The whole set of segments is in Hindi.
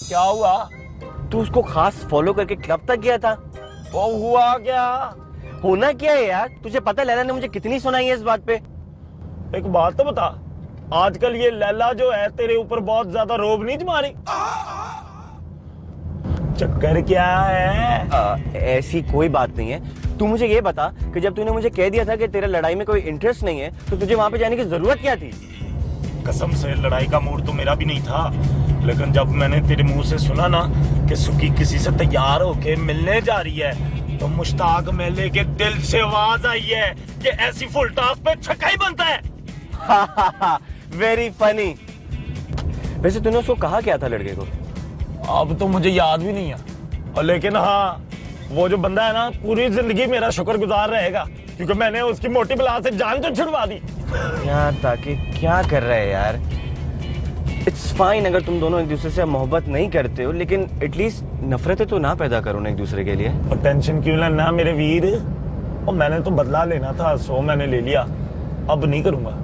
क्या हुआ? तू उसको खास फॉलो करके क्लब तक गया था। वो हुआ क्या? होना क्या है यार, तुझे पता लैला ने मुझे कितनी सुनाई है इस बात पे। एक बात तो बता, आजकल ये लैला जो है तेरे ऊपर बहुत ज्यादा रोब नहीं जमा रही? चक्कर क्या है? ऐसी कोई बात नहीं है। तू मुझे ये बता कि जब तूने मुझे कह दिया था कि तेरा लड़ाई में कोई इंटरेस्ट नहीं है, तो तुझे वहां पे जाने की जरूरत क्या थी? कसम से लड़ाई का मूड तो मेरा भी नहीं था, लेकिन जब मैंने तेरे मुंह से सुना ना कि सुकी किसी से तैयार होके मिलने जा रही है, तो मुश्ताक मेले के दिल से आवाज आई है कि ऐसी फुल टॉस पे छक्का ही बनता है। Very funny. वैसे तूने उसको कहा क्या था लड़के को? अब तो मुझे याद भी नहीं है, और लेकिन हाँ, वो जो बंदा है ना, पूरी जिंदगी मेरा शुक्रगुजार रहेगा, क्योंकि मैंने उसकी मोटी बला से जान तो छुड़वा दी। यार ताकि क्या कर रहे हैं यार? इट्स फाइन अगर तुम दोनों एक दूसरे से मोहब्बत नहीं करते हो, लेकिन एटलीस्ट नफरतें तो ना पैदा करो ना एक दूसरे के लिए। और टेंशन क्यों लेना मेरे वीर, और मैंने तो बदला लेना था, सो मैंने ले लिया, अब नहीं करूंगा।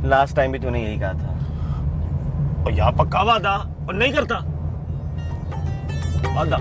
लास्ट टाइम भी तूने यही कहा था। और यहाँ पक्का वादा, और नहीं करता वादा।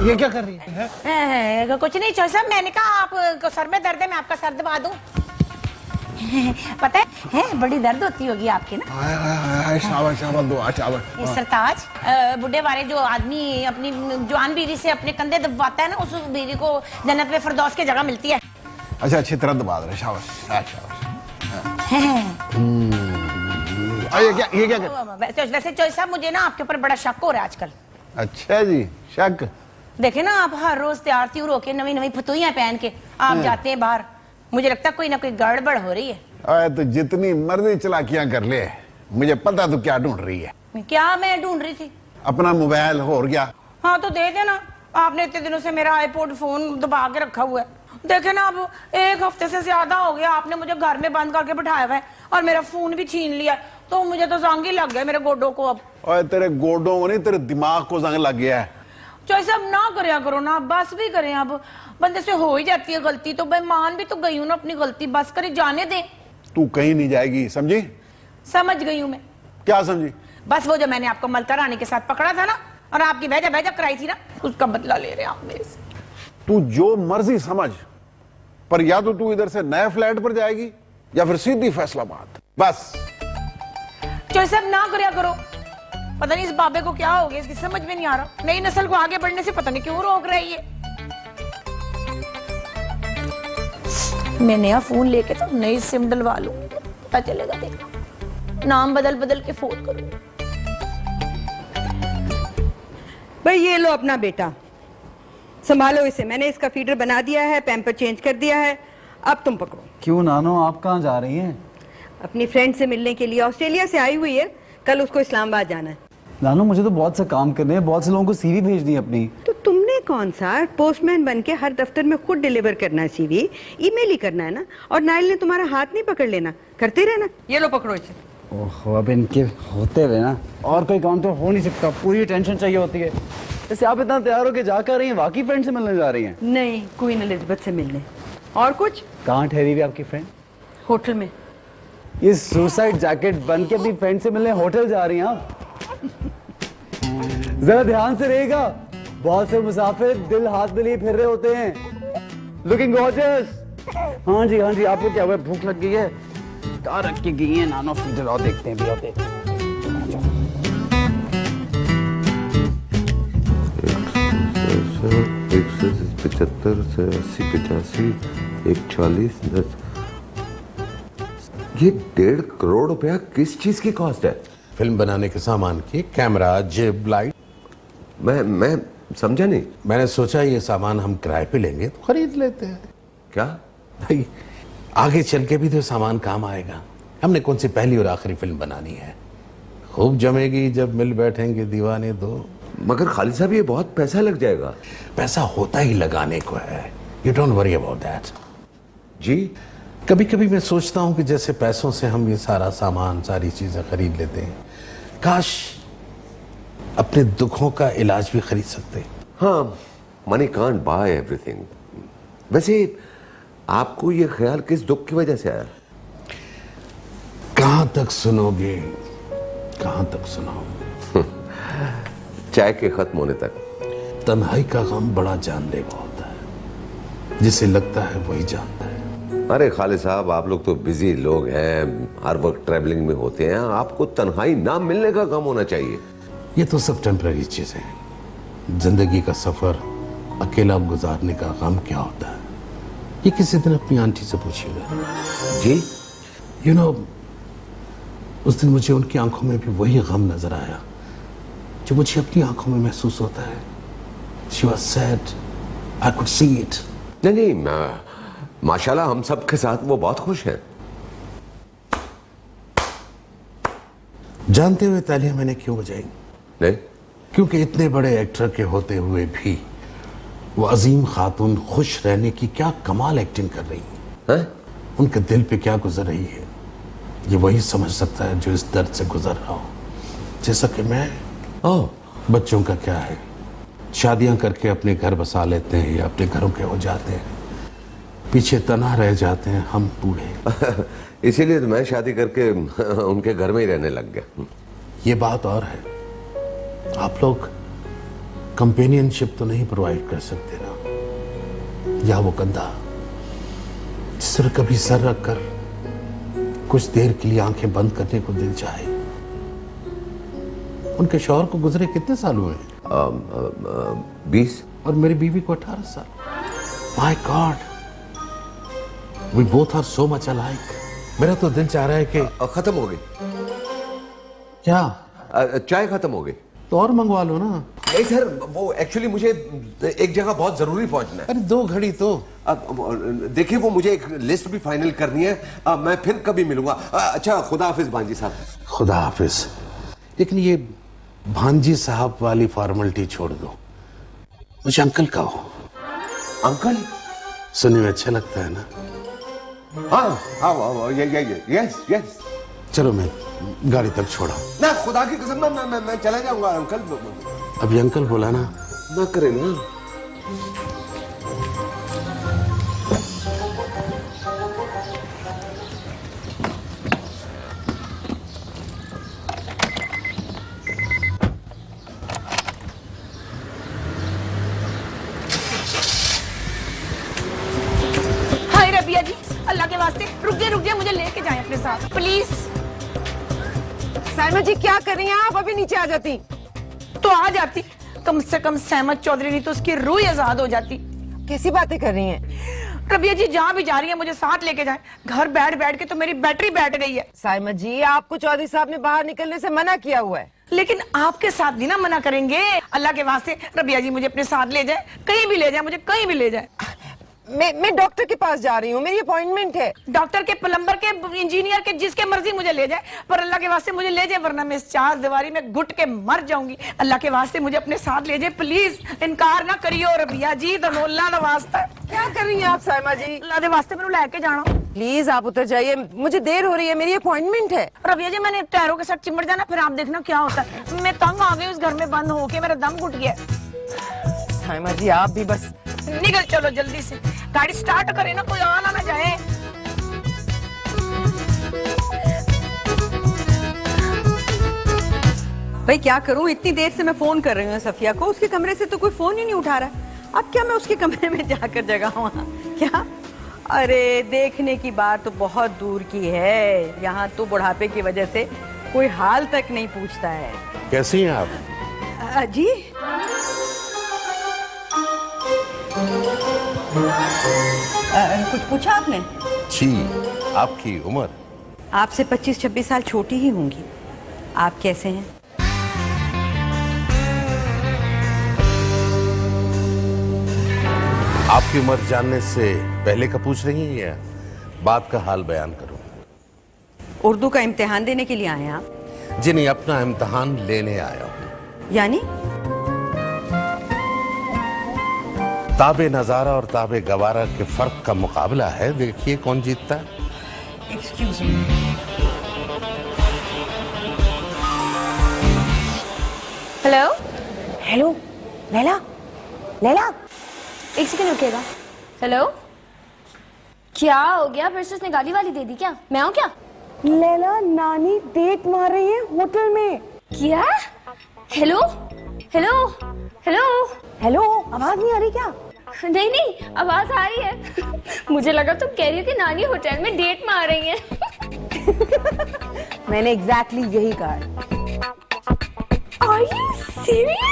ये क्या कर रही है? कुछ नहीं चौधरी साहब, मैंने कहा आपको सर में दर्द है, मैं आपका सर दबा दूं। पता है बड़ी दर्द होती होगी आपके ना। शाबाश शाबाश दुआ शाबाश। सरताज, बुढ़े वाले जो आदमी अपनी जवान बीवी से अपने कंधे दबाता है ना, उस बीवी को जन्नत में फिरदौस की जगह मिलती है। अच्छा अच्छी तरह दबा रहे। शाबाश शाबाश। ये क्या कर? वैसे चौधरी साहब, मुझे ना आपके ऊपर बड़ा शक हो रहा है आजकल। अच्छा जी, शक? देखे ना, आप हर रोज तैयार त्यूर होके नवी नवी फतुइयां पहन के आप जाते हैं बाहर, मुझे लगता है कोई ना कोई गड़बड़ हो रही है। अरे तो जितनी मर्जी चलाकियां कर ले, मुझे पता तो क्या ढूंढ रही है। क्या मैं ढूंढ रही थी? अपना मोबाइल और क्या? हाँ तो दे देना, आपने इतने दिनों से मेरा आईपॉड फोन दबा के रखा हुआ है। देखे ना, अब एक हफ्ते से ज्यादा हो गया आपने मुझे घर में बंद करके बिठाया हुआ है, और मेरा फोन भी छीन लिया, तो मुझे तो जंग ही लग गया मेरे गोडों को। अब और तेरे गोडों को नहीं, तेरे दिमाग को जंग लग गया है। चॉइस अब ना करया करो ना, बस भी करें, अब बंदे से हो ही जाती है गलती, तो मैं मान भी तो गई हूँ ना अपनी गलती, बस करे जाने दे। तू कहीं नहीं जाएगी, समझी? समझ गई हूँ मैं। क्या समझी? बस वो जो मैंने आपको मलका रानी के साथ पकड़ा था ना, और आपकी भेजा भेजा कराई थी ना, उसका बदला ले रहे हैं आप मेरे से। तू जो मर्जी समझ, पर या तो तू इधर से नए फ्लैट पर जाएगी या फिर सीधी फैसलाबाद, बस। चॉइस अब ना करया करो, पता नहीं इस बाबे को क्या हो गया, इसकी समझ में नहीं आ रहा, नई नस्ल को आगे बढ़ने से पता नहीं क्यों रोक रही है। मैं नया फोन लेके तो नई सिम डलवा लूंगी, पता चलेगा, देखो नाम बदल बदल के फोन करूंगी। भाई ये लो अपना बेटा, संभालो इसे, मैंने इसका फीडर बना दिया है, पैम्पर चेंज कर दिया है, अब तुम पकड़ो। क्यों नानो, आप कहाँ जा रही हैं? अपनी फ्रेंड से मिलने के लिए, ऑस्ट्रेलिया से आई हुई है, कल उसको इस्लामाबाद जाना है। नानो मुझे तो बहुत सा काम करने हैं, बहुत से लोगों को सीवी भेज दी अपनी। तो तुमने कौन सा पोस्टमैन बन के हर दफ्तर में खुद डिलीवर करना है सीवी, ईमेल ही करना है ना, और नाइल ने तुम्हारा हाथ नहीं पकड़ लेना, करते रहना। ये लो पकड़ो इसे। ओहो, अब इनके होते हुए ना और कोई काम तो हो नहीं सकता, पूरी टेंशन चाहिए होती है। जैसे आप इतना तैयार होकर जा कर रही हैं, वाकई फ्रेंड से मिलने जा रही हैं? नहीं, क्वीन एलिजाबेथ से मिलने। और कुछ? कहाँ ठहरी हुई आपकी फ्रेंड? होटल में। ये सुसाइड जैकेट बन के अपनी फ्रेंड से मिलने होटल जा रही हैं आप? जरा ध्यान से रहेगा, बहुत से मुसाफिर दिल हाथ में लिए फिर रहे होते हैं। Looking gorgeous. हाँ जी हाँ जी, आपको क्या हुआ, भूख लग गई है? कहाँ रख के गई है नानो फीडर? और देखते हैं भी, और देखते हैं। 175 से 80 85 140 10। ये 1.5 करोड़ रुपया किस चीज की कॉस्ट है? फिल्म बनाने के सामान की, कैमरा, जिब, लाइट। मैं समझा नहीं। मैंने सोचा ये सामान हम किराए पे लेंगे तो खरीद लेते हैं। क्या भाई आगे चल के भी तो सामान काम आएगा। हमने कौन सी पहली और आखिरी फिल्म बनानी है? खूब जमेगी जब मिल बैठेंगे दीवाने दो। मगर खालिद साहब ये बहुत पैसा लग जाएगा। पैसा होता ही लगाने को है, you don't worry about that. जी कभी कभी मैं सोचता हूं कि जैसे पैसों से हम ये सारा सामान, सारी चीजें खरीद लेते हैं, काश अपने दुखों का इलाज भी खरीद सकते। हाँ, मनी कांट बाय एवरीथिंग। वैसे आपको ये ख्याल किस दुख की वजह से आया? कहां तक सुनोगे, कहां तक सुनाओगे? चाय के खत्म होने तक। तन्हाई का गम बड़ा जानलेवा होता है, जिसे लगता है वही जानता है। अरे खालिद साहब, आप लोग तो बिजी लोग हैं, हर वक्त ट्रैवलिंग में होते हैं, आपको तन्हाई ना मिलने का गम होना चाहिए। ये तो सब टेम्पररी चीजें हैं। जिंदगी का सफर अकेला गुजारने का गम क्या होता है, ये किसी दिन अपनी आंटी से पूछिएगा। जी यू नो, उस दिन मुझे उनकी आंखों में भी वही गम नजर आया जो मुझे अपनी आंखों में महसूस होता है। She was sad. I could see it. नहीं, माशाल्लाह हम सब के साथ वो बहुत खुश हैं। जानते हुए तालियां मैंने क्यों बजाई? नहीं? क्योंकि इतने बड़े एक्टर के होते हुए भी वो अजीम खातून खुश रहने की क्या कमाल एक्टिंग कर रही है। उनके दिल पे क्या गुजर रही है, ये वही समझ सकता है जो इस दर्द से गुजर रहा हो। जैसा कि मैं। बच्चों का क्या है, शादियां करके अपने घर बसा लेते हैं या अपने घरों के हो जाते हैं, पीछे तन्हा रह जाते हैं हम बूढ़े। इसीलिए तो मैं शादी करके उनके घर में ही रहने लग गया। ये बात और है, आप लोग कंपेनियनशिप तो नहीं प्रोवाइड कर सकते ना, या वो कंधा जिस पर कभी सर रखकर कुछ देर के लिए आंखें बंद करने को दिल चाहे। उनके शौहर को गुजरे कितने साल हुए? 20। और मेरी बीवी को 18 साल। My God, we both are so much alike. मेरा तो दिल चाह रहा है कि खत्म हो गई। क्या? चाय खत्म हो गई तो और मंगवा लो ना। नहीं सर, वो एक्चुअली मुझे एक जगह बहुत जरूरी पहुंचना है। अरे 2 घड़ी तो। देखिए, वो मुझे एक लिस्ट भी फाइनल करनी है। मैं फिर कभी मिलूंगा। अच्छा, खुदा हाफिज भांजी साहब। खुदा हाफिज। लेकिन ये भांजी साहब वाली फॉर्मेलिटी छोड़ दो, मुझे अंकल कहो। अंकल? सुनने में अच्छा लगता है ना? हाँ, यस यस। चलो मैं गाड़ी तक छोड़ा। ना, खुदा की कसम, मैं चला जाऊंगा अंकल। अभी अंकल बोला ना। ना करे ना। हाय रबिया जी, अल्लाह के वास्ते रुक जाइए, मुझे लेके जाएं अपने साथ प्लीज। साइमा जी क्या कर रही हैं आप? अभी नीचे आ जाती तो आ जाती, कम से कम सहमत चौधरी नहीं तो उसकी रूह आजाद हो जाती। कैसी बातें कर रही हैं? रबिया जी जहाँ भी जा रही है मुझे साथ लेके जाएं। घर बैठ बैठ के तो मेरी बैटरी बैठ गई है। साइमा जी, आपको चौधरी साहब ने बाहर निकलने से मना किया हुआ है। लेकिन आपके साथ भी ना मना करेंगे। अल्लाह के वास्ते रबिया जी मुझे अपने साथ ले जाए, कहीं भी ले जाए, मुझे कहीं भी ले जाए। मैं डॉक्टर के पास जा रही हूँ, मेरी अपॉइंटमेंट है। डॉक्टर के, प्लम्बर के, इंजीनियर के, जिसके मर्जी मुझे ले जाए, पर अल्लाह के वास्ते मुझे ले जाए, वरना मैं इस 4 दीवारी में घुट के मर जाऊंगी। अल्लाह के वास्ते मुझे अपने साथ ले जाए प्लीज, इनकार ना करियो रबिया जी, अल्लाह का वास्ता। क्या कर रही हैं आप साइमा जी? अल्लाह के वास्ते मैंने लेके जाना। प्लीज आप उतर जाइए, मुझे देर हो रही है, मेरी अपॉइंटमेंट है। रबिया जी मैंने टायरों के साथ चिमट जाना, फिर आप देखना क्या होता है। मैं तंग आ गई उस घर में बंद होके, मेरा दम घुट गया। साइमा जी आप भी बस निकल चलो जल्दी से, गाड़ी स्टार्ट करे ना, कोई आना ना जाए। भाई क्या करूं, इतनी देर से मैं फोन कर रही हूँ सफिया को, उसके कमरे से तो कोई फोन ही नहीं उठा रहा। अब क्या मैं उसके कमरे में जाकर जगाऊं? क्या? अरे देखने की बात तो बहुत दूर की है, यहाँ तो बुढ़ापे की वजह से कोई हाल तक नहीं पूछता है। कैसी हैं आप? जी कुछ पूछा आपने? जी, आपकी उम्र? आपसे 25-26 साल छोटी ही होंगी। आप कैसे हैं? आपकी उम्र जानने से पहले का पूछ रही हैं या बात का हाल बयान करूं? उर्दू का इम्तिहान देने के लिए आए हैं आप? जिन्हें अपना इम्तिहान लेने आया हूँ। यानी ताबे नजारा और ताबे गवारा के फर्क का मुकाबला है, देखिए कौन जीतता है। Excuse me, hello hello Laila, Laila एक सेकंड रुकिएगा। हेलो, क्या हो गया? फिर से उसने गाली वाली दे दी क्या? मैं आऊं क्या? लैला, नानी डेट मार रही है होटल में। क्या? हेलो हेलो हेलो हेलो, आवाज नहीं आ रही क्या? नहीं नहीं, आवाज आ रही है। मुझे लगा तुम कह रही हो कि नानी होटल में डेट मार रही है। मैंने एग्जैक्टली यही कहा। Are you serious?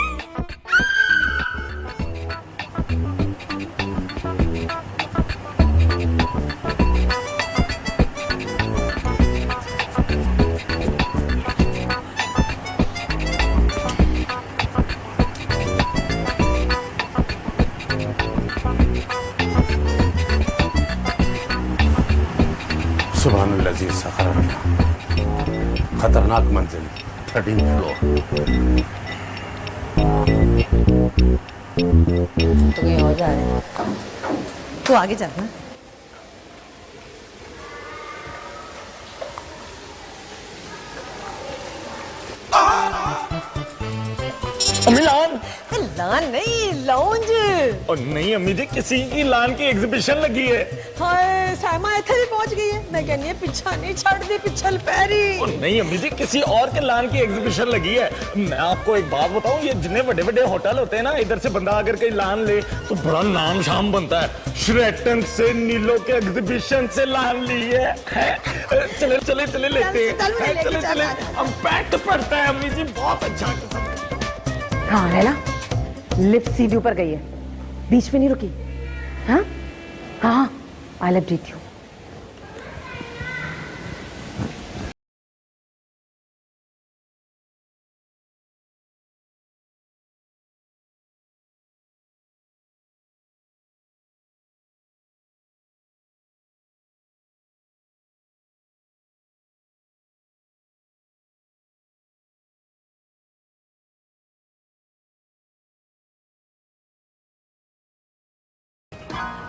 सुभानुल्लाज़ी सखरना, खतरनाक मंजिल, 13th फ्लोर। तो कहीं और जा रहे हैं, तो आगे चलना। मिलान लान नहीं, लाउंज। और नहीं अम्मी जी, किसी की लान की एग्जीबिशन लगी है। हाय, साइमा इथे भी पहुंच गई है। मैं कहनी है पिछा नहीं छड़ दे, पिछल पैरी। और नहीं अम्मी जी, किसी और के लान की एग्जीबिशन लगी है। मैं आपको एक बात बताऊं, ये जितने बड़े बड़े होटल होते हैं ना, इधर से बंदा अगर कहीं लान ले तो बड़ा नाम शाम बनता है। श्रेटन से नीलो के एग्जीबिशन से लान ली है। चले चले चले लेते हैं, चले चले। अब पैक्ट पड़ता है अम्मी जी, बहुत अच्छा किस्म। हाँ है ना, लिफ्ट सीढ़ी ऊपर गई है, बीच में नहीं रुकी। हाँ हाँ, आई लव यू।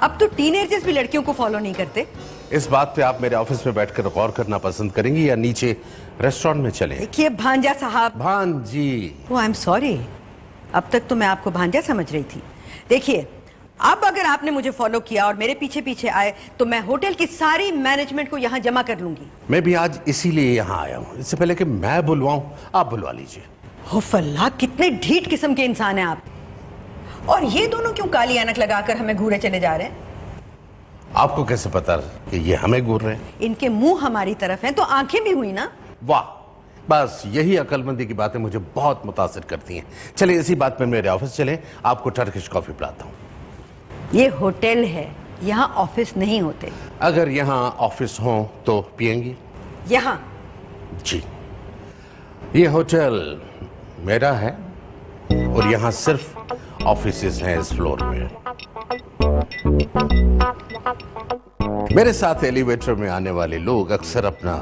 अब तो टीनेजर्स भी लड़कियों को फॉलो नहीं करते। इस बात पे आप मेरे ऑफिस में बैठकर गौर करना पसंद करेंगी या नीचे रेस्टोरेंट में चलें? देखिए भांजा साहब। भांजी। वो आई एम सॉरी, अब तक तो मैं आपको भांजा समझ रही थी। देखिए, अब अगर आपने मुझे फॉलो किया और मेरे पीछे पीछे आए तो मैं होटल की सारी मैनेजमेंट को यहाँ जमा कर लूंगी। मैं भी आज इसीलिए यहाँ आया हूँ। इससे पहले कि मैं बुलवाऊं, आप बुलवा लीजिए। हो फल्ला, कितने ढीठ किस्म के इंसान हैं आप। और ये दोनों क्यों काली ऐनक लगाकर हमें घूरे चले जा रहे हैं? आपको कैसे पता कि ये हमें घूर रहे हैं? इनके मुंह हमारी तरफ हैं तो आंखें भी हुई ना। वाह, बस यही अकलमंदी की बातें मुझे बहुत मुतासिर करती हैं। चलिए इसी बात पर मेरे ऑफिस चलें, आपको टर्किश कॉफी पिलाता हूँ। ये होटल है, यहाँ ऑफिस नहीं होते। अगर यहाँ ऑफिस हो तो पिएंगी? यहाँ जी, ये होटल मेरा है और यहाँ सिर्फ ऑफिसेज हैं इस फ्लोर में। मेरे साथ एलिवेटर में आने वाले लोग अक्सर अपना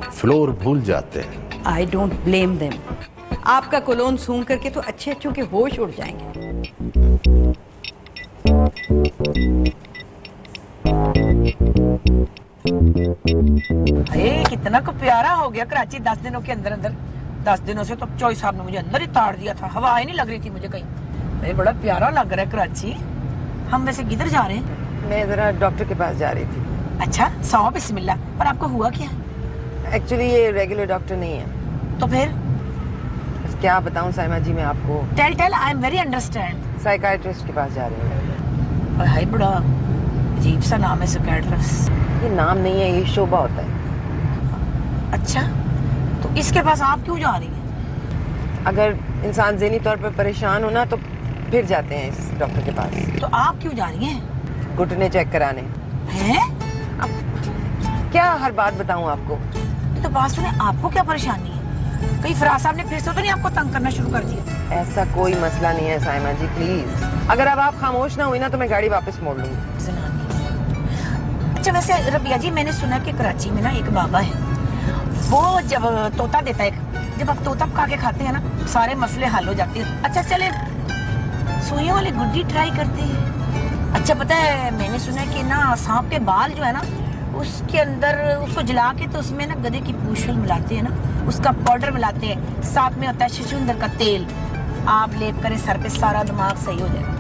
फ्लोर भूल जाते हैं। I don't blame them. आपका कोलोन सूंघ करके तो अच्छे अच्छों के होश उड़ जाएंगे। अरे कितना को प्यारा हो गया कराची 10 दिनों के अंदर अंदर। 10 दिनों से तो चौधरी साहब ने मुझे अंदर ही ताड़ दिया था, हवा ही नहीं लग रही थी मुझे कहीं। अरे बड़ा प्यारा लग रहा है कराची। हम वैसे किधर जा रहे हैं? मैं जरा डॉक्टर के पास जा रही थी। अच्छा, सौ बिस्मिल्लाह। पर आपको हुआ क्या? एक्चुअली ये रेगुलर डॉक्टर नहीं है। तो फिर? बस क्या बताऊं साइमा जी मैं आपको। Tell tell, I am very understand. Psychiatrist के पास जा रही हूँ। हाय, बड़ा अजीब सा नाम है साइकाइट्रिस्ट। ये नाम नहीं है, ये शोभा होता है। अच्छा, तो इसके पास आप क्यों जा रही हैं? अगर इंसान ज़हनी तौर पर परेशान हो ना तो फिर जाते हैं इस डॉक्टर के पास। तो आप क्यों जा रही हैं? घुटने चेक कराने। हैं? क्या हर बात बताऊं आपको? तो बात सुने, आपको क्या परेशानी है? कहीं फराज साहब ने फिर से तो नहीं आपको तंग करना शुरू कर दिया? ऐसा कोई मसला नहीं है साइमा जी, प्लीज। अगर अब आप खामोश ना हुई ना तो मैं गाड़ी वापस मोड़ लूंगी। अच्छा वैसे रबिया जी, मैंने सुना कि कराची में ना एक बाबा है, वो जब तोता देता है जब आप तोता पका के खाते हैं ना, सारे मसले हल हो जाते हैं। अच्छा चले सुइयों वाली गुड्डी ट्राई करते हैं। अच्छा पता है, मैंने सुना है कि ना सांप के बाल जो है ना, उसके अंदर उसको जला के तो उसमें ना गधे की पूंछल मिलाते हैं ना, उसका पाउडर मिलाते हैं, साथ में होता है शशुंदर का तेल। आप लेप करें सर पे, सारा दिमाग सही हो जाएगा।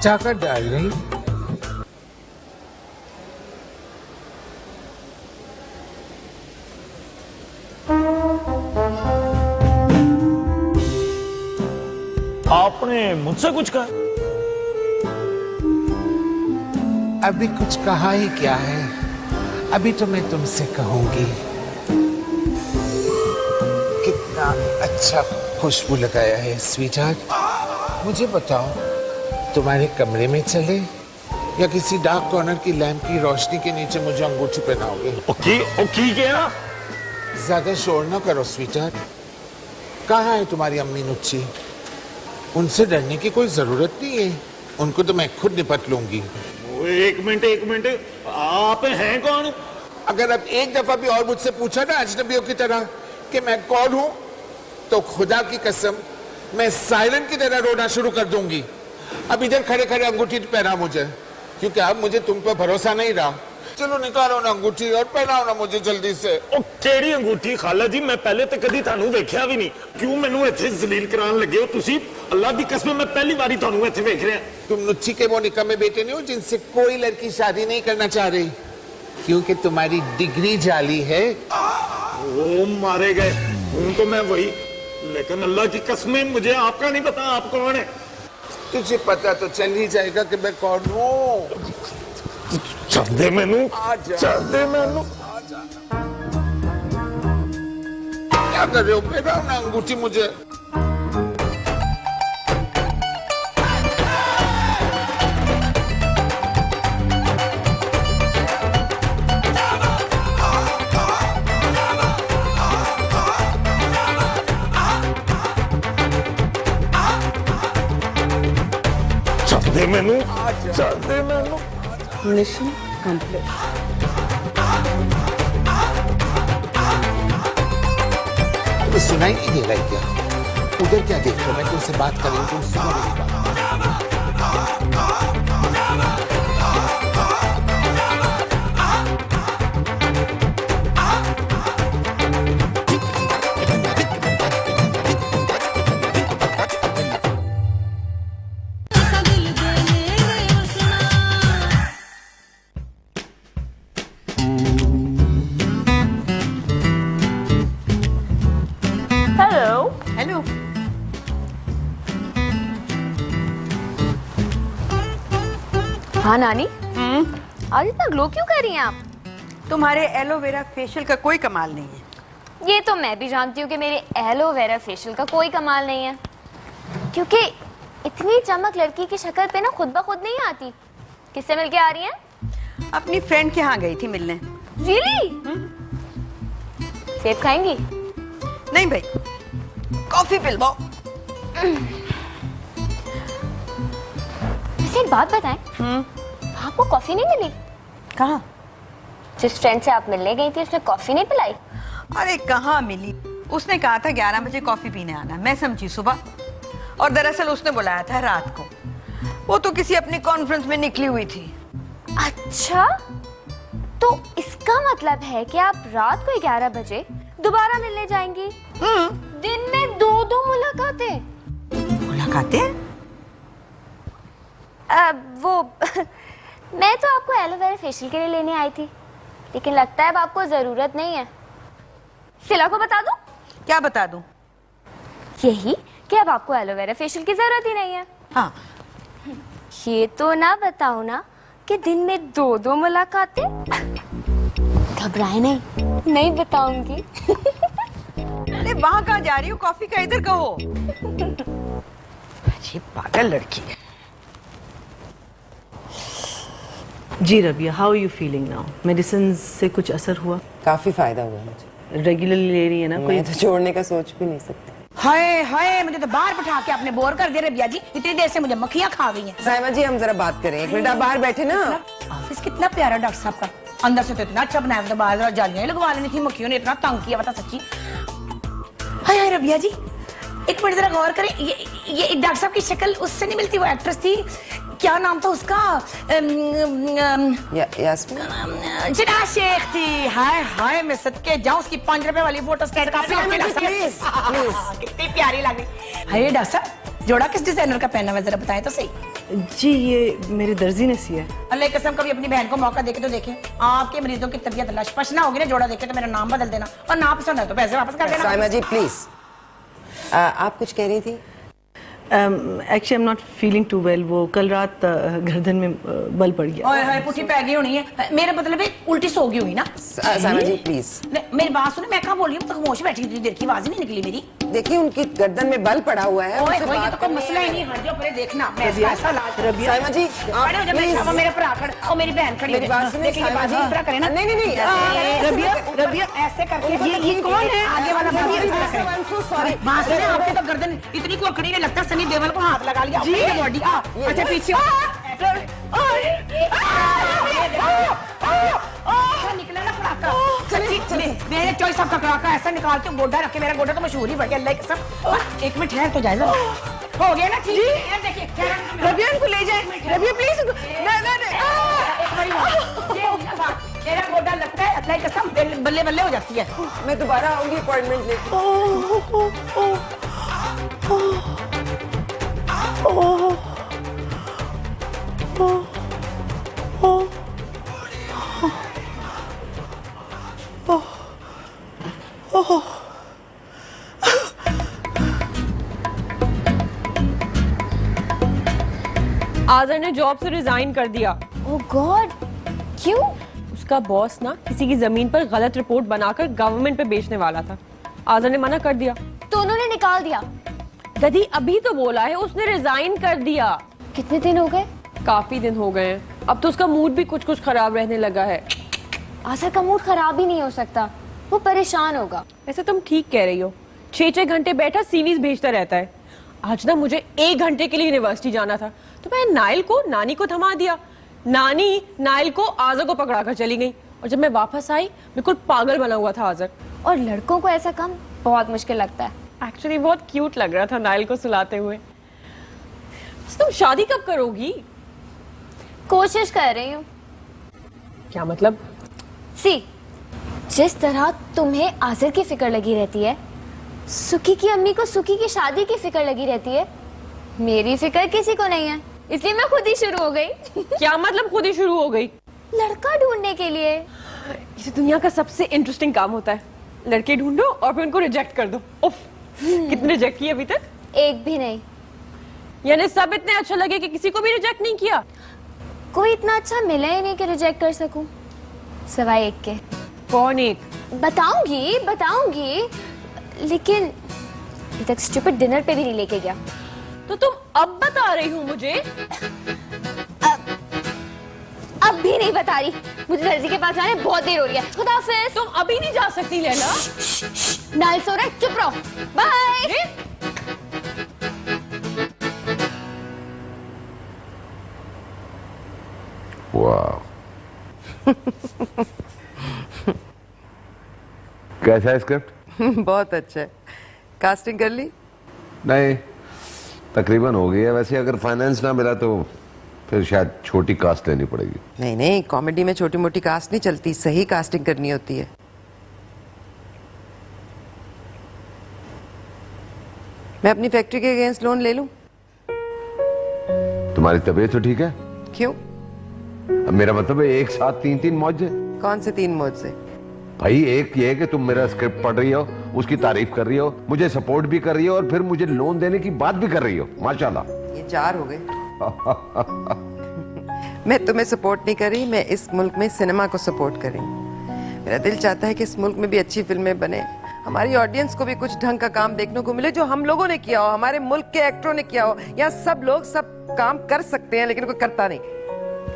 चाकर डार्लिंग, आपने मुझसे कुछ कहा? अभी कुछ कहा ही क्या है, अभी तो मैं तुमसे कहूंगी। कितना अच्छा खुशबू लगाया है स्वीटहार्ट। मुझे बताओ, तुम्हारे कमरे में चले या किसी डार्क कॉर्नर की लैंप की रोशनी के नीचे मुझे अंगूठी पहनाओगे? ओके ओके क्या? ज्यादा शोर न करो स्वीटहार्ट। कहाँ है तुम्हारी अम्मी नुच्ची? उनसे डरने की कोई जरूरत नहीं है, उनको तो मैं खुद निपट लूंगी। एक मिनट, आप हैं कौन? अगर अब एक दफा भी और मुझसे पूछा ना अजनबियों की तरह कि मैं कौन हूं, तो खुदा की कसम मैं साइलेंट की तरह रोना शुरू कर दूंगी। अब इधर खड़े खड़े अंगूठी पहना मुझे, क्योंकि अब मुझे तुम पर भरोसा नहीं रहा। चलो निकालो ना अंगूठी और पहनाओ ना मुझे जल्दी से। ओ केड़ी अंगूठी खाला जी, मैं पहले तो कदी थानू वेख्या भी नहीं। क्यों मैनू इत्थे जलील करान लगे हो तुसी? अल्लाह दी कसम मैं पहली बारी थानू इत्थे वेख रहा। तुम नुच्ची के वो निकम्मे बेटे नहीं हो जिनसे कोई लड़की शादी नहीं करना चाह रही, क्योंकि तुम्हारी डिग्री जाली है। ओ मारे गए, हूं तो मैं वही, लेकिन अल्लाह की कसम मुझे आपका नहीं पता आप कौन है। तुझे पता तो चल ही जाएगा कि मैं कौन हूँ। चल दे मैनू, चल दे मैनू। क्या कर रहे हो? पहनाओ ना अंगूठी मुझे। चल दे मैनू, चल दे मैनू। Mission complete. तो सुनाई नहीं दे रहा है क्या? उधर क्या देख रहे हो? मैं तुमसे बात कर रही हूँ, तुम सुनो मेरी बात। हेलो। हाँ नानी, आज इतना ग्लो क्यों कर रही हैं आप? तुम्हारे एलोवेरा फेशियल का कोई कमाल नहीं है। ये तो मैं भी जानती हूँ कि मेरे एलोवेरा फेशियल का कोई कमाल नहीं है, क्योंकि इतनी चमक लड़की की शक्ल पे ना खुद ब खुद नहीं आती। किससे मिलके आ रही हैं? अपनी फ्रेंड के यहाँ गई थी मिलने। रियली? सेब खाएंगी? नहीं भाई, कॉफी पिलवाओ। वैसे एक बात बताएं, आपको कॉफी नहीं मिली? कहाँ? जिस फ्रेंड से आप मिलने गई थी उसने कॉफी नहीं पिलाई? अरे कहाँ मिली, उसने कहा था 11 बजे कॉफी पीने आना। मैं समझी सुबह, और दरअसल उसने बुलाया था रात को। वो तो किसी अपनी कॉन्फ्रेंस में निकली हुई थी। अच्छा, तो इसका मतलब है कि आप रात को 11 बजे दोबारा मिलने जाएंगी? दिन में 2-2 मुलाकातें? मुलाकातें? वो मैं तो आपको एलोवेरा फेशियल के लिए लेने आई थी, लेकिन लगता है अब आपको जरूरत नहीं है। सिला को बता दूं? क्या बता दूं? यही कि अब आपको एलोवेरा फेशियल की जरूरत ही नहीं है। हाँ। ये तो ना बताओ ना कि दिन में 2-2 मुलाकातें? घबराए नहीं बताऊंगी। अरे वहां कहाँ जा रही हो? कॉफी का इधर कहो। ये पागल लड़की है। जी Rabia, how are you feeling now? Medicine से कुछ असर हुआ? काफी फायदा हुआ मुझे। रेगुलरली ले रही है ना? मैं तो छोड़ने का सोच भी नहीं सकती। हाय हाय, मुझे तो बाहर बैठा के आपने बोर कर दिया रबिया जी। इतनी देर से मुझे मक्खियां खा गई हैं। साइमा जी हम जरा बात करें, एक मिनट आप बाहर बैठे ना। ऑफिस कितना प्यारा डॉक्टर साहब का, अंदर से तो इतना अच्छा बनाया था, बाहर जरा जालियां लगवा लेनी थी, मक्खियों ने इतना तंग किया बता सच्ची। हाय हाय रबिया जी, एक मिनट जरा गौर करें, ये डॉक्टर साहब की शक्ल उससे नहीं मिलती, वो एक्ट्रेस थी, क्या नाम था उसका? यास्मीन जिना शेख थी। हाय हाय, मैं सदके जाऊं, उसकी 5 रुपए वाली फोटो स्टेट काफी कितनी प्यारी लग रही। हाय डॉक्टर साहब, जोड़ा किस डिजाइनर का पहना हुआ, जरा बताएं तो सही। जी ये मेरे दर्जी ने सिया है। अल्लाह की कसम, कभी अपनी बहन को मौका देके तो देखें। आपके मरीजों की तबीयत लशपश ना होगी ना, जोड़ा देखे तो मेरा नाम बदल देना, और ना पसंद है तो पैसे वापस कर देना। साइमा जी प्लीज, आप कुछ कह रही थी? Actually I am not feeling too well. वो कल रात गर्दन में बल पड़ गया। ओए हाय, पुठी पै गई होनी है, मेरा मतलब है उल्टी सो गई हुई ना। साइमा जी प्लीज मेरी बात सुने, मैं कहाँ बोल रही हूँ, खामोश बैठी थी, देर की आवाज ही नहीं निकली मेरी। देखिए उनकी गर्दन में बल पड़ा हुआ है। ओए ओए, ये तो कोई मसला ही नहीं, हट जाओ परे, देखना मैं ऐसा लाज। साइमा जी खड़े हो जाओ, मेरे सामने मेरा भरा खड़ा और मेरी बहन खड़ी मेरी बात सुनिए, साइमा जी, इस तरह करें ना। नहीं नहीं नहीं, रबिया रबिया ऐसे करके, ये कौन है आगे वाला? सॉरी, बात सुने, आपकी तो गर्दन इतनी कोकड़ी ने, लगता सनी देओल को हाथ लगा लिया बॉडी। अच्छा पीछे निकला ना पटाखा। चलिए मेरे चॉइस आपका पटाखा ऐसा निकाल के गोड्डा रखे, मेरा गोड्डा तो मशहूर ही बढ़ गया, अल्लाह की कसम। एक मिनट ठहर तो जाए, हो गया ना ठीक है। देखिए रबिया इनको ले जाए, रबिया प्लीज। मेरा गोड्डा लगता है, अल्लाह की कसम बल्ले बल्ले हो जाती है। मैं दोबारा आऊंगी अपॉइंटमेंट लेके। आज़र ने जॉब से रिजाइन कर दिया। ओह गॉड, क्यों? उसका बॉस ना किसी की जमीन पर गलत रिपोर्ट बनाकर गवर्नमेंट पे बेचने वाला था। आज़र ने मना कर दिया तो उन्होंने निकाल दिया। दीदी अभी तो बोला है उसने रिजाइन कर दिया। कितने दिन हो गए? काफी दिन हो गए हैं। अब तो उसका मूड भी कुछ कुछ खराब रहने लगा है। आज़र का मूड खराब ही नहीं हो सकता, वो परेशान होगा। वैसे तुम ठीक कह रही हो, 6-6 घंटे बैठा सीवीज भेजता रहता है। आज ना मुझे 1 घंटे के लिए यूनिवर्सिटी जाना था, तो मैं नाइल को नानी को थमा दिया। नानी नाइल को आज़र को पकड़ा कर चली गई, और जब मैं वापस आई बिल्कुल पागल बना हुआ था आज़र। और लड़कों को ऐसा काम बहुत मुश्किल लगता है। एक्चुअली बहुत क्यूट लग रहा था नाइल को सुलाते हुए। तुम शादी कब करोगी? कोशिश कर रही हूँ। क्या मतलब? जिस तरह तुम्हें आज़र की फिक्र लगी रहती है, सुकी की अम्मी को सुकी की शादी की फिक्र लगी रहती है, मेरी फिक्र किसी को नहीं है, इसलिए मैं खुद ही शुरू हो गई। क्या मतलब खुद ही शुरू हो गई? लड़का ढूंढने के लिए। ये दुनिया का सबसे इंटरेस्टिंग काम होता है, लड़के ढूंढो और फिर उनको रिजेक्ट कर दो। उफ, कितने रिजेक्ट किए अभी तक? एक भी नहीं। यानी सब इतने अच्छा लगे कि किसी को भी रिजेक्ट नहीं किया? कोई इतना अच्छा मिला ही नहीं कि रिजेक्ट कर सकूं, सिवाय एक के। कौन एक? बताऊंगी, लेकिन अभी तक स्टूपिड डिनर पे भी नहीं लेके गया। तो तुम अब बता रही हो मुझे? अब भी नहीं बता रही, मुझे दर्जी के पास जाने बहुत देर हो रही है। खुदाफिज। तुम अभी नहीं जा सकती लैला। नाइल सो रहा है, चुप रहो, बाय। वाह कैसा है स्क्रिप्ट? बहुत अच्छा है। कास्टिंग कर ली? नहीं, तकरीबन हो गई है। वैसे अगर फाइनेंस ना मिला तो फिर शायद छोटी कास्ट लेनी पड़ेगी। नहीं, कॉमेडी में छोटी मोटी कास्ट नहीं चलती, सही कास्टिंग करनी होती है। मैं अपनी फैक्ट्री के अगेंस्ट लोन ले लूं? तुम्हारी तबीयत तो ठीक है? क्यों? अब मेरा मतलब है एक साथ 3-3 मौजे। कौन से 3 मौजे? भाई एक ये है कि तुम मेरा स्क्रिप्ट पढ़ रही हो, उसकी तारीफ कर रही हो, मुझे सपोर्ट भी कर रही हो और फिर मुझे लोन देने की बात भी कर रही हो। माशाल्लाह। ये 4 हो गए। मैं तुम्हें सपोर्ट नहीं कर रही, मैं इस मुल्क में सिनेमा को सपोर्ट कर रही हूँ। मेरा दिल चाहता है कि इस मुल्क में भी अच्छी फिल्में बने, हमारी ऑडियंस को भी कुछ ढंग का काम देखने को मिले जो हम लोगों ने किया हो, हमारे मुल्क के एक्टरों ने किया हो। यहाँ सब लोग सब काम कर सकते हैं लेकिन कोई करता नहीं।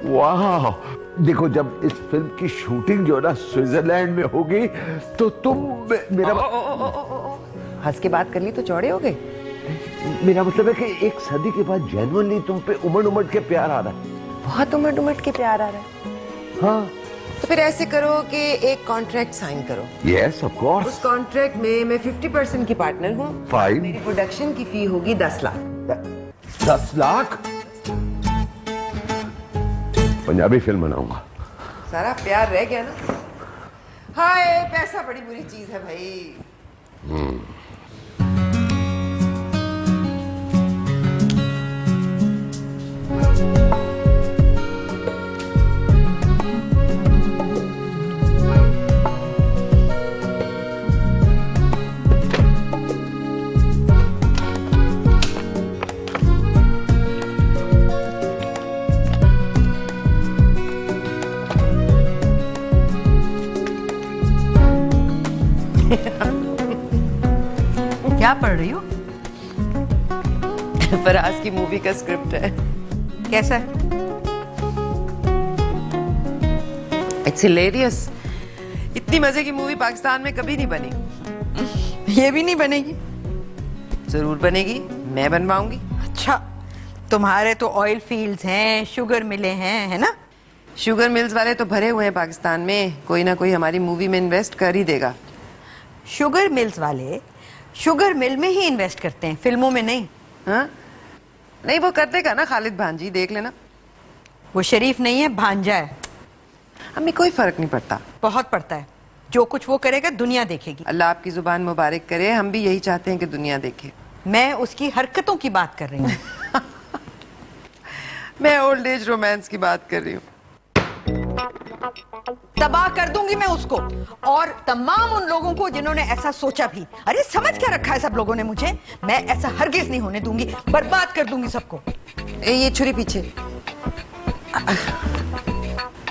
वाह, देखो जब इस फिल्म की शूटिंग जो है ना स्विट्जरलैंड में होगी तो तुम मेरा हंस के बात कर ली तो चौड़े हो गए। मेरा मतलब है कि एक सदी के बाद जेन्युइनली तुम पे उमड़ के प्यार आ रहा है। बहुत उमड़ के प्यार आ रहा है। हाँ तो फिर ऐसे करो कि एक कॉन्ट्रैक्ट साइन करो। Yes of course. उस कॉन्ट्रैक्ट में मैं 50% की पार्टनर हूँ। फाइन। मेरी प्रोडक्शन की फी होगी 10 लाख। 10 लाख? पंजाबी फिल्म बनाऊंगा। सारा प्यार रह गया ना। हाय, पैसा बड़ी बुरी चीज है भाई। क्या पढ़ रही हो? फराज की मूवी का स्क्रिप्ट है। कैसा है? It's hilarious. इतनी मजे की मूवी पाकिस्तान में कभी नहीं बनी। ये भी नहीं बनेगी? जरूर बनेगी, मैं बनवाऊंगी। अच्छा, तुम्हारे तो ऑयल फील्ड्स हैं, शुगर मिले हैं, है ना? शुगर मिल्स वाले तो भरे हुए हैं पाकिस्तान में, कोई ना कोई हमारी मूवी में इन्वेस्ट कर ही देगा। शुगर मिल्स वाले शुगर मिल में ही इन्वेस्ट करते हैं, फिल्मों में नहीं। हाँ? नहीं, वो कर देगा ना खालिद भांजी, देख लेना। वो शरीफ नहीं है, भांजा है। हमें कोई फर्क नहीं पड़ता। बहुत पड़ता है। जो कुछ वो करेगा दुनिया देखेगी। अल्लाह आपकी जुबान मुबारक करे, हम भी यही चाहते हैं कि दुनिया देखे। मैं उसकी हरकतों की बात कर रही हूँ। मैं ओल्ड एज रोमांस की बात कर रही हूँ। तबाह कर दूंगी मैं उसको और तमाम उन लोगों को जिन्होंने ऐसा सोचा भी। अरे समझ क्या रखा है सब लोगों ने मुझे? मैं ऐसा हरगिज नहीं होने दूंगी, बर्बाद कर दूंगी सबको। ये छुरी पीछे।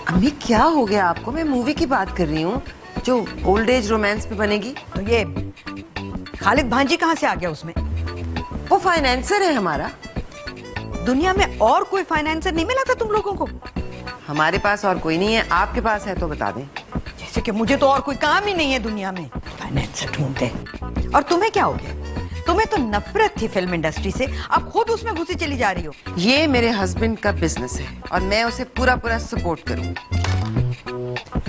अम्मी क्या हो गया आपको? मैं मूवी की बात कर रही हूँ जो ओल्ड एज रोमांस पे बनेगी। तो ये खालिद भांजी कहाँ से आ गया उसमें? वो फाइनेंसर है हमारा। दुनिया में और कोई फाइनेंसर नहीं मिला था तुम लोगों को? हमारे पास और कोई नहीं है, आपके पास है तो बता दें। जैसे कि मुझे तो और कोई काम ही नहीं है दुनिया में, फाइनेंसर ढूंढते। और तुम्हें क्या हो गया? तुम्हें तो नफरत थी फिल्म इंडस्ट्री से, अब खुद उसमें घुसी चली जा रही हो। ये मेरे हस्बैंड का बिजनेस है और मैं उसे पूरा सपोर्ट करूं।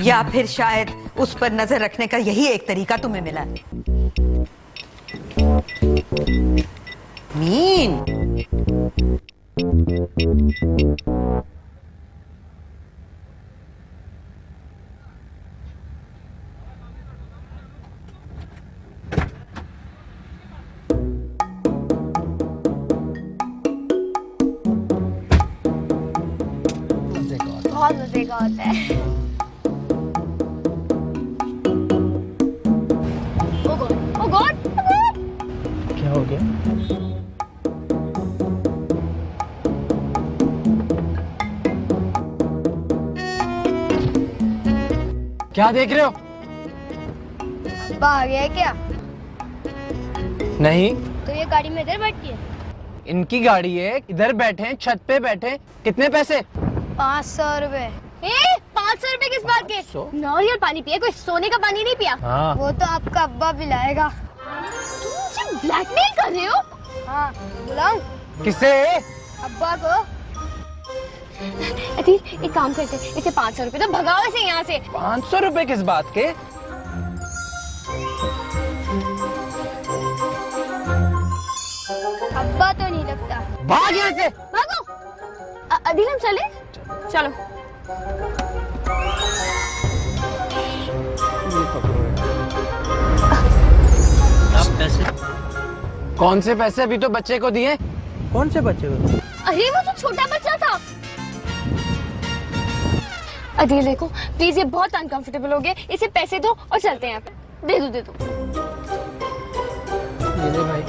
या फिर शायद उस पर नजर रखने का यही एक तरीका तुम्हें मिला है। मीन बहुत मजे का होता है। Oh God, oh God, oh God! क्या हो गया? क्या देख रहे हो? अब्बा आ गया है क्या? नहीं। तो ये गाड़ी में इधर बैठी है? इनकी गाड़ी है, इधर बैठे हैं, छत पे बैठे हैं। कितने पैसे? 500 रुपए। 500 रुपए किस बात के? नॉर्मल पानी पिया, कोई सोने का पानी नहीं पिया। हाँ। वो तो आपका अब्बा पिलाएगा। तुम मुझे ब्लैकमेल कर रहे हो? हाँ, बुलाऊं? किसे? अब्बा को। अतील, एक काम करते हैं, इसे 500 रुपए तो भगाओ इसे यहाँ से। 500 रुपए किस बात के? अब्बा तो नहीं लगता। भाग यहाँ से। भागो। अदिल, हम चले? चलो। पैसे? कौन से पैसे? अभी तो बच्चे को दिए। कौन से बच्चे को? अरे वो तो छोटा बच्चा था। अदिल देखो प्लीज, ये बहुत अनकंफर्टेबल हो गया, इसे पैसे दो और चलते हैं यहाँ पे। दे दो। ये ले भाई।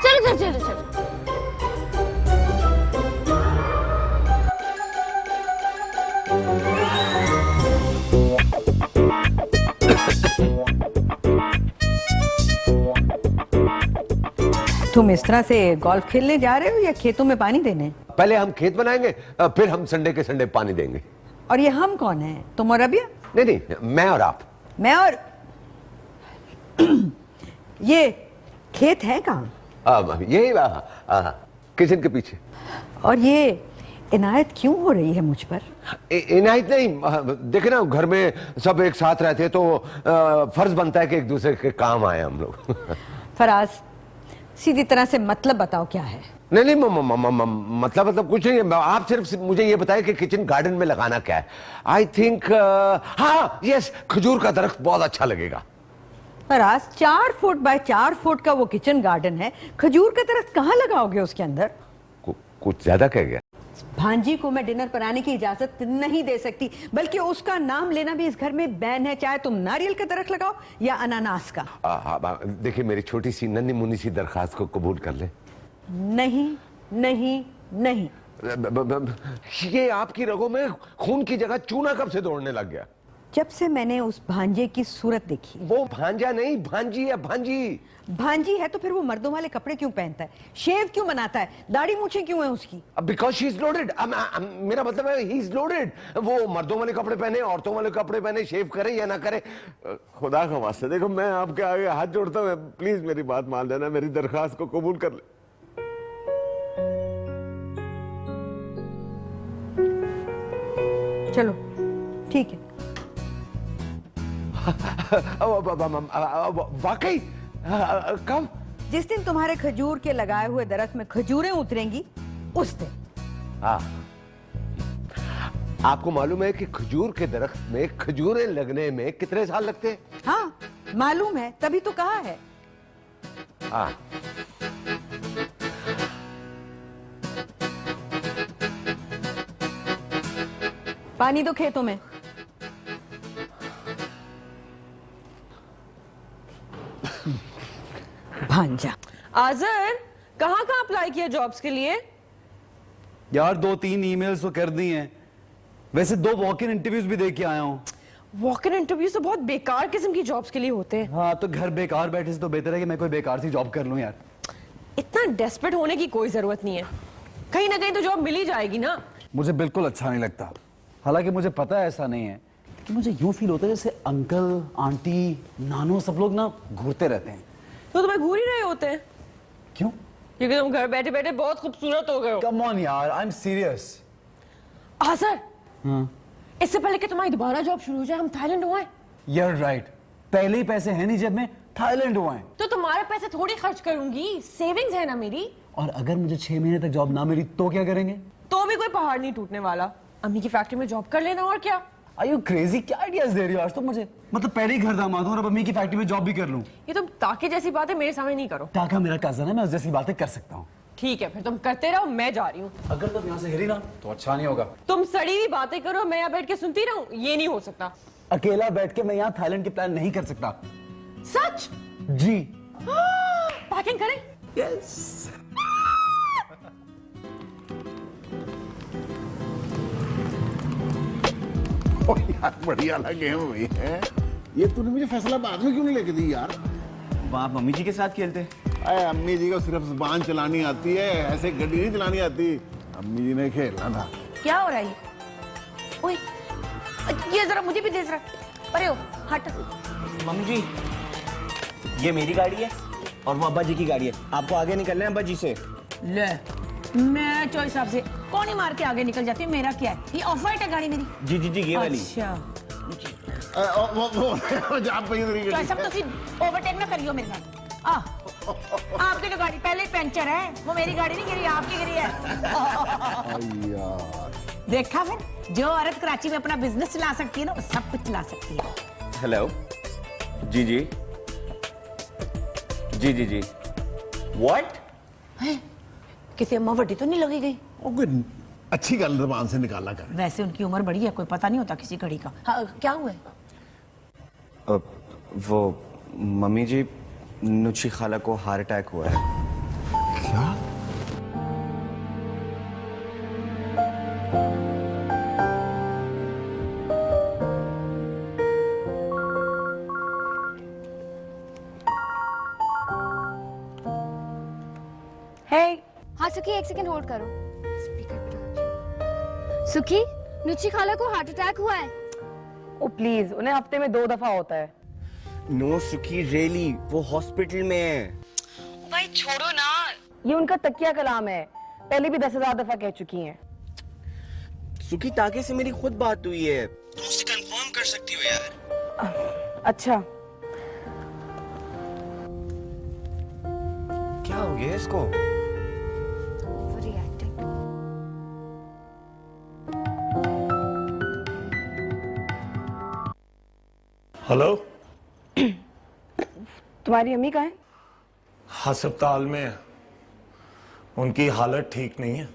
चलो। तुम इस तरह से गोल्फ खेलने जा रहे हो या खेतों में पानी देने? पहले हम खेत बनाएंगे, फिर हम संडे के संडे पानी देंगे। और ये हम कौन है? तुम और रबिया? नहीं, मैं और आप। मैं और ये खेत है कहाँ? यही किचन के पीछे। और ये इनायत क्यों हो रही है मुझ पर? इनायत नहीं, देखे ना घर में सब एक साथ रहते हैं तो फर्ज बनता है कि एक दूसरे के काम आए हम लोग। फराज, सीधी तरह से मतलब बताओ क्या है? नहीं मतलब कुछ नहीं है। आप सिर्फ मुझे ये बताएं कि किचन गार्डन में लगाना क्या है। आई थिंक हाँ यस, खजूर का दरख्त बहुत अच्छा लगेगा। फराज, 4 फुट बाय 4 फुट का वो किचन गार्डन है, खजूर का दरख्त कहाँ लगाओगे उसके अंदर? कुछ ज्यादा कह गया। भांजी को मैं डिनर पर आने की इजाजत नहीं दे सकती, बल्कि उसका नाम लेना भी इस घर में बैन है, चाहे तुम नारियल का दरख्त लगाओ या अनानास का। देखिए मेरी छोटी सी नन्ही मुन्नी सी दरखास्त को कबूल कर ले। नहीं नहीं नहीं। ये आपकी रगों में खून की जगह चूना कब से दौड़ने लग गया? जब से मैंने उस भांजे की सूरत देखी। वो भांजा नहीं, भांजी है, भांजी। भांजी है तो फिर वो मर्दों वाले कपड़े क्यों पहनता है, शेव क्यों बनाता है, दाढ़ी मूछें क्यों है उसकी? Because she is loaded. मेरा मतलब है ही इज लोडेड। वो मर्दों वाले कपड़े पहने, औरतों वाले कपड़े पहने, शेव करे या ना करे, खुदा का वास्ते देखो मैं आपके आगे हाथ जोड़ता हूँ, प्लीज मेरी बात मान लेना, मेरी दरखास्त को कबूल कर ले। चलो ठीक है। वाकई? कब? जिस दिन तुम्हारे खजूर के लगाए हुए दरख्त में खजूरें उतरेंगी उस दिन। आपको मालूम है कि खजूर के दरख्त में खजूरें लगने में कितने साल लगते हैं? हाँ मालूम है, तभी तो कहा है। पानी दो खेतों में। भांजा। आजर, कहाँ अप्लाई किया जॉब्स के लिए? यार 2-3 ईमेल्स तो कर दी हैं, वैसे 2 वॉक इन इंटरव्यूज भी दे के आया हूँ। वॉक इन इंटरव्यूज तो बहुत बेकार किस्म की जॉब्स के लिए होते हैं। हाँ तो घर बेकार बैठे से तो बेहतर है कि मैं कोई बेकार सी जॉब कर लूँ यार। इतना डेस्परेट होने की कोई जरूरत नहीं है, कहीं ना कहीं तो जॉब मिल ही जाएगी ना। मुझे बिल्कुल अच्छा नहीं लगता, हालांकि मुझे पता है ऐसा नहीं है, कि मुझे यूं फील होता है जैसे अंकल आंटी नानो सब लोग ना घूरते रहते हैं। तो तुम्हें घूर ही रहे होते हैं। क्यों? क्योंकि तुम घर बैठे बैठे बहुत खूबसूरत हो गए हो। कम ऑन यार, आई एम सीरियस। आजर, इससे पहले कि तुम्हारी दोबारा जॉब शुरू हो जाए हम थाईलैंड हुए। You're right, पहले ही पैसे हैं नहीं जब मैं थाईलैंड हुआ है। तो तुम्हारे पैसे थोड़ी खर्च करूंगी, सेविंग्स है ना मेरी। और अगर मुझे 6 महीने तक जॉब ना मिली तो क्या करेंगे? तो भी कोई पहाड़ नहीं टूटने वाला, अम्मी की फैक्ट्री में जॉब कर लेना और क्या। Are you crazy? क्या आइडियाज दे रही हो आज तो मुझे? मतलब पहले ही घर दामाद हूं और अब अम्मी की फैक्ट्री में जॉब भी कर लूं। ये तुम ताके जैसी बातें मेरे सामने नहीं करो। टाका मेरा कजन है, मैं उस जैसी बातें कर सकता हूँ। ठीक है फिर तुम करते रहो, मैं जा रही हूँ। अगर तुम यहाँ से हिली ना तो अच्छा नहीं होगा। तुम सड़ी हुई बातें करो, मैं यहाँ बैठ के सुनती रहूं, ये नहीं हो सकता। अकेला बैठ के मैं यहाँ थाईलैंड की प्लान नहीं कर सकता। सच? जी। पैकिंग करें? यस। यार बढ़िया लगे हुए हैं। ये तूने मुझे फैसला बाद में क्यों नहीं लेके दी यार? आप मम्मी जी के साथ खेलते? अरे अम्मी जी को सिर्फ जुबान चलानी आती है, ऐसे गड्डी नहीं चलानी आती। अम्मी जी ने खेलना था। क्या हो रहा है? ओए, ये जरा मुझे भी दे जरा। अरे ओ, हट। मम्मी जी, ये मेरी गाड़ी है और वो अब्बा जी की गाड़ी है, आपको आगे निकलना है अब्बा जी से। ले, मैं चॉइस हिसाब से कौन ही मार के आगे निकल जाती है, मेरा क्या है? ये ऑफ वाइट है गाड़ी मेरी। जी जी जी ये वाली। अच्छा चॉइस अब तुसी ओवरटेक ना करियो मेरे साथ। आपकी तो गाड़ी पहले ही पंचर है, वो मेरी गाड़ी नहीं गिरी, आपकी गिरी है। देखा फिर, जो औरत कराची में अपना बिजनेस चला सकती है ना, वो सब कुछ चला सकती है। हेलो जी जी जी जी जी। व्हाट? किसी अम्मा वड्डी तो नहीं लगी गई? अच्छी गल जबान से निकाला कर। वैसे उनकी उम्र बड़ी है, कोई पता नहीं होता किसी घड़ी का। हाँ, क्या हुआ है? वो मम्मी जी, नुची खाला को हार्ट अटैक हुआ है। क्या? Hey. हाँ सुखी, एक सेकंड होल्ड करो। स्पीकर पे। सुखी, नुची खाला को हार्ट अटैक हुआ है। ओ प्लीज, उन्हें हफ्ते में 2 दफा होता है। नो सुखी, रियली वो हॉस्पिटल में है। भाई छोड़ो ना, ये उनका तकिया कलाम है, पहले भी 10,000 दफा कह चुकी हैं। सुखी, ताके से मेरी खुद बात हुई है, तुम उससे कंफर्म कर सकती हो यार। अच्छा, क्या हो गया इसको? हेलो, तुम्हारी अम्मी कहाँ है? अस्पताल में है, उनकी हालत ठीक नहीं है।